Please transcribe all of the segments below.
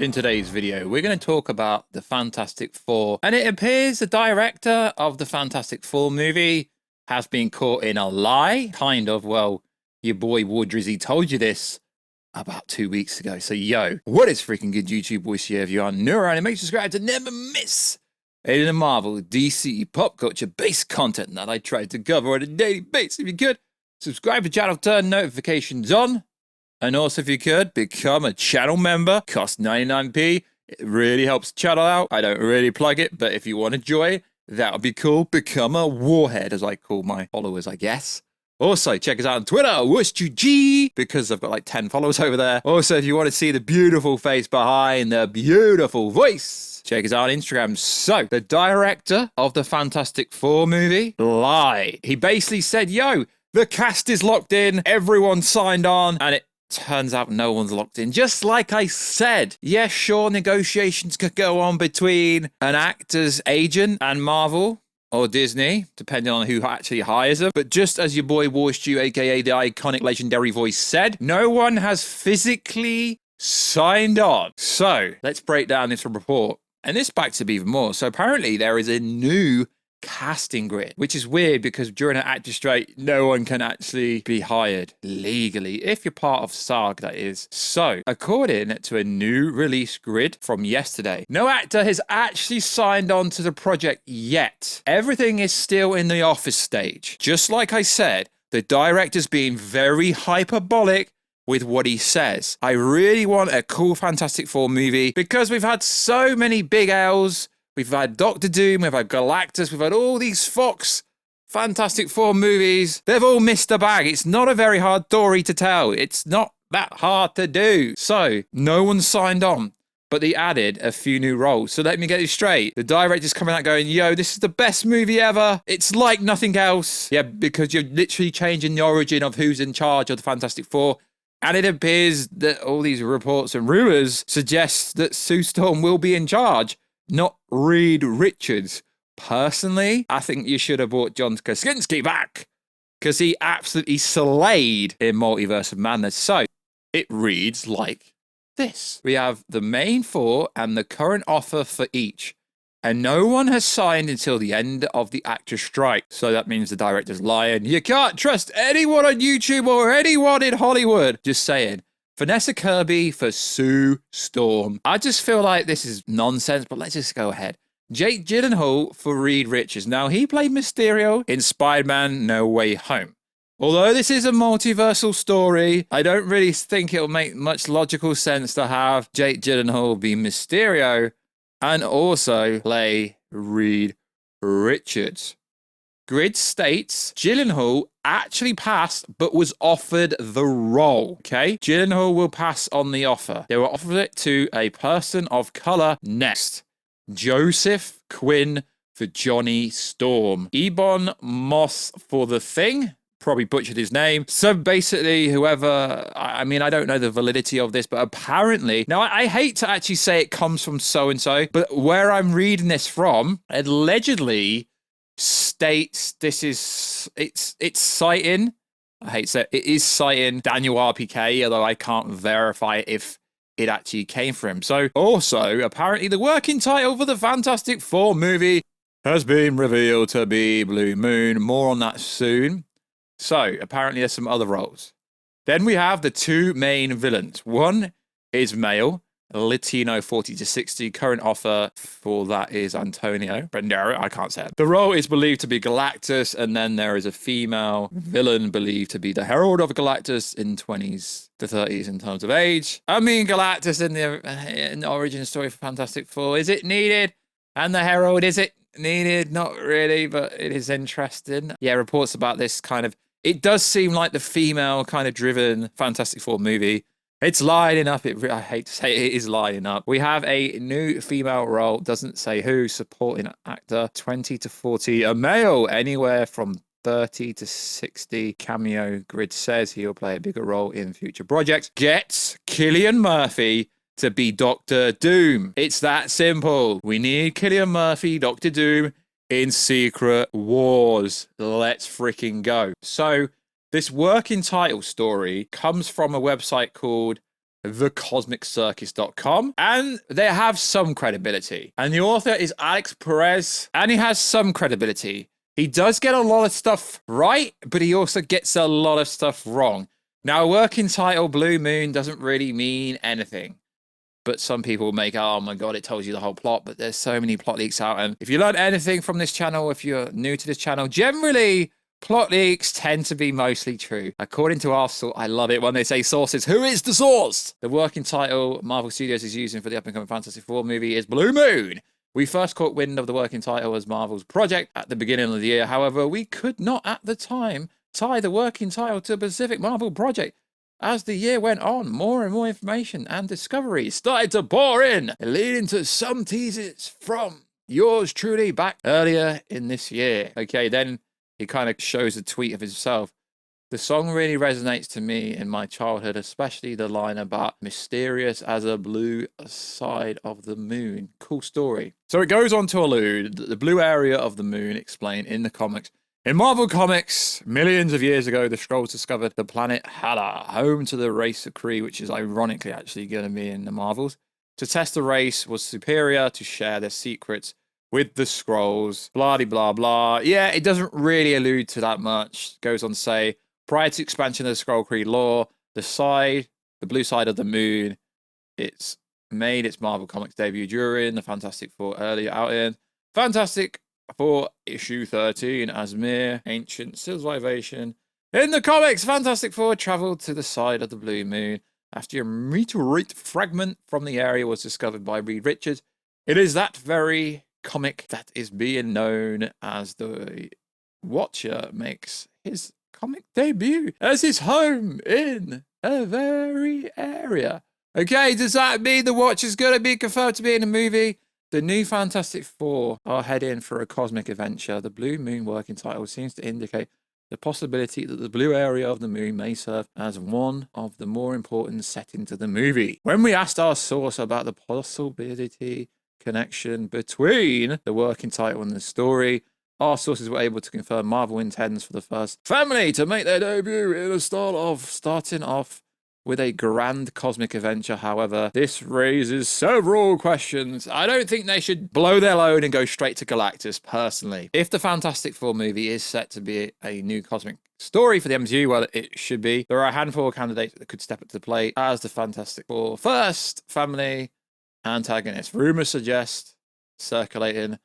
In today's video, we're going to talk about the Fantastic Four, and it appears the director of the Fantastic Four movie has been caught in a lie. Kind of, well, your boy Woodrizzy told you this about 2 weeks ago. So, yo, what is freaking good, YouTube boys? Here, if you are new around, and make sure to subscribe to never miss any of the Marvel, DC, pop culture based content that I try to cover on a daily basis. If you could, subscribe to the channel, turn notifications on. And also, if you could, become a channel member. Costs 99p. It really helps the channel out. I don't really plug it, but if you want to join, that would be cool. Become a warhead, as I call my followers, I guess. Also, check us out on Twitter, WooshGG, because I've got like 10 followers over there. Also, if you want to see the beautiful face behind the beautiful voice, check us out on Instagram. So, the director of the Fantastic Four movie lied. He basically said, yo, the cast is locked in, everyone signed on, and it turns out no one's locked in. Just like I said, yes, sure, negotiations could go on between an actor's agent and Marvel or Disney, depending on who actually hires them. But just as your boy Warstu, aka the iconic legendary voice, said, no one has physically signed on. So let's break down this report. And this backs up even more. So apparently there is a new casting grid, which is weird because during an actor strike, no one can actually be hired legally, if you're part of SAG, that is. So, according to a new release grid from yesterday, no actor has actually signed on to the project yet. Everything is still in the office stage. Just like I said, the director's being very hyperbolic with what he says. I really want a cool Fantastic Four movie because we've had so many big L's. We've had Doctor Doom, we've had Galactus, we've had all these Fox Fantastic Four movies. They've all missed the bag. It's not a very hard story to tell. It's not that hard to do. So, no one signed on, but they added a few new roles. So let me get this straight. The director's coming out going, yo, this is the best movie ever. It's like nothing else. Yeah, because you're literally changing the origin of who's in charge of the Fantastic Four. And it appears that all these reports and rumors suggest that Sue Storm will be in charge, not Reed Richards. Personally, I think you should have brought John Krasinski back because he absolutely slayed in Multiverse of Madness. So it reads like this. We have the main four and the current offer for each. And no one has signed until the end of the actor strike. So that means the director's lying. You can't trust anyone on YouTube or anyone in Hollywood. Just saying. Vanessa Kirby for Sue Storm. I just feel like this is nonsense, but let's just go ahead. Jake Gyllenhaal for Reed Richards. Now, he played Mysterio in Spider-Man No Way Home. Although this is a multiversal story, I don't really think it'll make much logical sense to have Jake Gyllenhaal be Mysterio and also play Reed Richards. Grid states Gyllenhaal actually passed but was offered the role. Okay, Gyllenhaal will pass on the offer. They will offer it to a person of color next. Joseph Quinn for Johnny Storm. Ebon Moss for The Thing. Probably butchered his name. So basically, whoever, I mean, I don't know the validity of this, but apparently, now I hate to actually say it comes from so-and-so, but where I'm reading this from, allegedly states this is, it's citing, I hate to say it is citing Daniel RPK, although I can't verify if it actually came from him. So also, apparently the working title for the Fantastic Four movie has been revealed to be Blue Moon. More on that soon. So, apparently there's some other roles. Then we have the two main villains. One is male, Latino 40 to 60. Current offer for that is Antonio Banderas. I can't say it. The role is believed to be Galactus, and then there is a female villain believed to be the Herald of Galactus in 20s to 30s in terms of age. I mean, Galactus in the origin story for Fantastic Four, is it needed? And the Herald, is it needed? Not really, but it is interesting. Yeah, reports about this kind of, it does seem like the female kind of driven Fantastic Four movie. It's lining up. I hate to say it is lining up. We have a new female role. Doesn't say who. Supporting actor. 20 to 40. A male. Anywhere from 30 to 60. Cameo grid says he'll play a bigger role in future projects. Gets Cillian Murphy to be Doctor Doom. It's that simple. We need Cillian Murphy, Doctor Doom, in Secret Wars. Let's freaking go. So, this working title story comes from a website called thecosmiccircus.com, and they have some credibility. And the author is Alex Perez, and he has some credibility. He does get a lot of stuff right, but he also gets a lot of stuff wrong. Now, a working title, Blue Moon, doesn't really mean anything. But some people make, oh my God, it tells you the whole plot, but there's so many plot leaks out. And if you learn anything from this channel, if you're new to this channel, generally, plot leaks tend to be mostly true. According to our source, I love it when they say sources. Who is the source? The working title Marvel Studios is using for the up-and-coming Fantastic Four movie is Blue Moon. We first caught wind of the working title as Marvel's project at the beginning of the year. However, we could not at the time tie the working title to a specific Marvel project. As the year went on, more and more information and discoveries started to pour in, leading to some teases from yours truly back earlier in this year. Okay, then he kind of shows a tweet of himself. The song really resonates to me in my childhood, especially the line about mysterious as a blue side of the moon. Cool story. So it goes on to allude that the blue area of the moon explained in the comics. In Marvel Comics, millions of years ago, the Skrulls discovered the planet Hala, home to the race of Kree, which is ironically actually going to be in the Marvels. To test the race was superior to share their secrets with the Skrulls, blah, blah, blah. Yeah, it doesn't really allude to that much. It goes on to say, prior to expansion of the Skrull Kree lore, the blue side of the moon, it's made its Marvel Comics debut during the Fantastic Four earlier outing. Fantastic Four issue 13 as mere ancient civilization. In the comics, Fantastic Four traveled to the side of the blue moon after a meteorite fragment from the area was discovered by Reed Richards. It is that very comic that is being known as the Watcher makes his comic debut as his home in a very area. Okay, does that mean the Watcher's going to be confirmed to be in a movie? The new Fantastic Four are heading for a cosmic adventure. The Blue Moon working title seems to indicate the possibility that the blue area of the moon may serve as one of the more important settings of the movie. When we asked our source about the possibility connection between the working title and the story, our sources were able to confirm Marvel intends for the first family to make their debut in a style of starting off with a grand cosmic adventure. However, this raises several questions. I don't think they should blow their load and go straight to Galactus, personally. If the Fantastic Four movie is set to be a new cosmic story for the MCU, well, it should be. There are a handful of candidates that could step up to the plate as the Fantastic Four first family antagonist. Rumors suggest circulating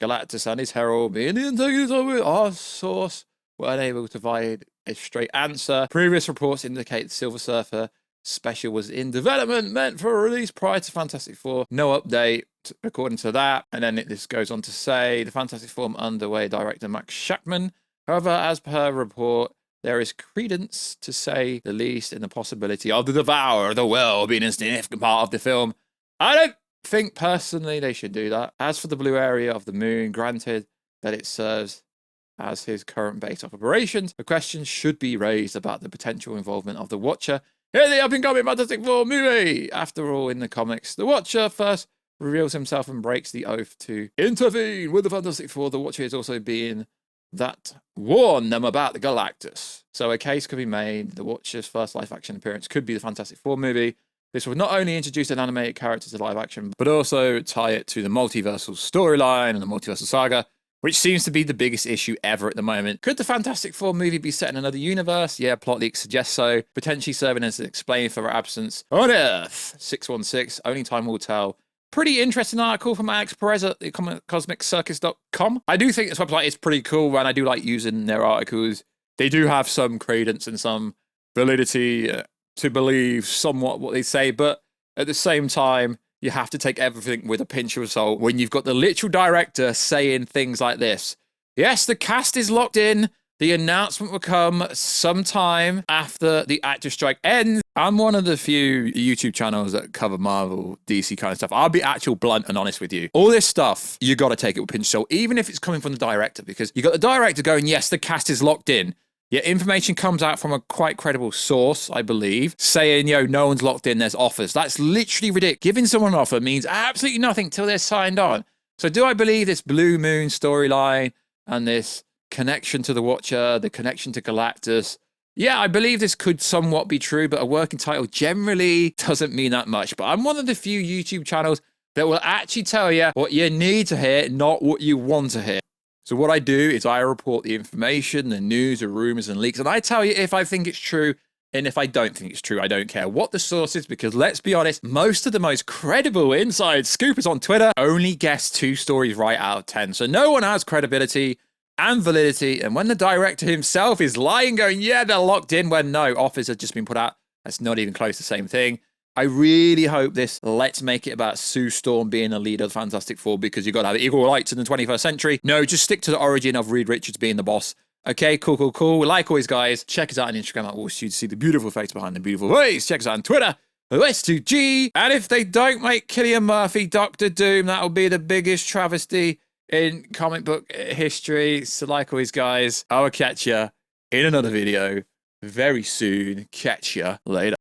Galactus and his herald being the antagonist of it. Our source were unable to provide a straight answer. Previous reports indicate the Silver Surfer special was in development, meant for a release prior to Fantastic Four. No update according to that. And then this goes on to say the Fantastic Four underway director Max Shakman. However, as per report, there is credence, to say the least, in the possibility of the Devourer of the World being a significant part of the film. I don't think personally they should do that. As for the blue area of the moon, granted that it serves as his current base of operations, a question should be raised about the potential involvement of the Watcher in the up-and-coming Fantastic Four movie. After all, in the comics, the Watcher first reveals himself and breaks the oath to intervene with the Fantastic Four. The Watcher is also being that warn them about the Galactus. So a case could be made. The Watcher's first live-action appearance could be the Fantastic Four movie. This would not only introduce an animated character to live action, but also tie it to the multiversal storyline and the multiversal saga, which seems to be the biggest issue ever at the moment. Could the Fantastic Four movie be set in another universe? Yeah, plot leaks suggest so. Potentially serving as an explain for our absence on Earth 616. Only time will tell. Pretty interesting article from Alex Perez at the CosmicCircus.com. I do think this website is pretty cool, and I do like using their articles. They do have some credence and some validity to believe somewhat what they say, but at the same time, you have to take everything with a pinch of salt when you've got the literal director saying things like this. Yes, the cast is locked in. The announcement will come sometime after the actor strike ends. I'm one of the few YouTube channels that cover Marvel, DC kind of stuff. I'll be actual blunt and honest with you. All this stuff, you got to take it with a pinch of salt, even if it's coming from the director, because you got the director going, yes, the cast is locked in. Yet information comes out from a quite credible source, I believe, saying, no one's locked in, there's offers. That's literally ridiculous. Giving someone an offer means absolutely nothing till they're signed on. So do I believe this Blue Moon storyline and this connection to the Watcher, the connection to Galactus, Yeah, I believe this could somewhat be true, but a working title generally doesn't mean that much. But I'm one of the few YouTube channels that will actually tell you what you need to hear, not what you want to hear. So what I do is I report the information, the news, the rumors and leaks, and I tell you if I think it's true, and if I don't think it's true. I don't care what the source is, because let's be honest, most of the most credible inside scoopers on Twitter only guess 2 stories right out of 10. So no one has credibility and validity. And when the director himself is lying, going, yeah, they're locked in, when no, offers have just been put out. That's not even close to the same thing. I really hope this let's make it about Sue Storm being a leader of the Fantastic Four, because you've got to have equal rights in the 21st century. No, just stick to the origin of Reed Richards being the boss. Okay, cool. Like always, guys, check us out on Instagram at Wall2G to see the beautiful face behind the beautiful voice. Check us out on Twitter, OS2G. And if they don't make Cillian Murphy Doctor Doom, that'll be the biggest travesty in comic book history. So like always, guys, I will catch ya in another video very soon. Catch ya later.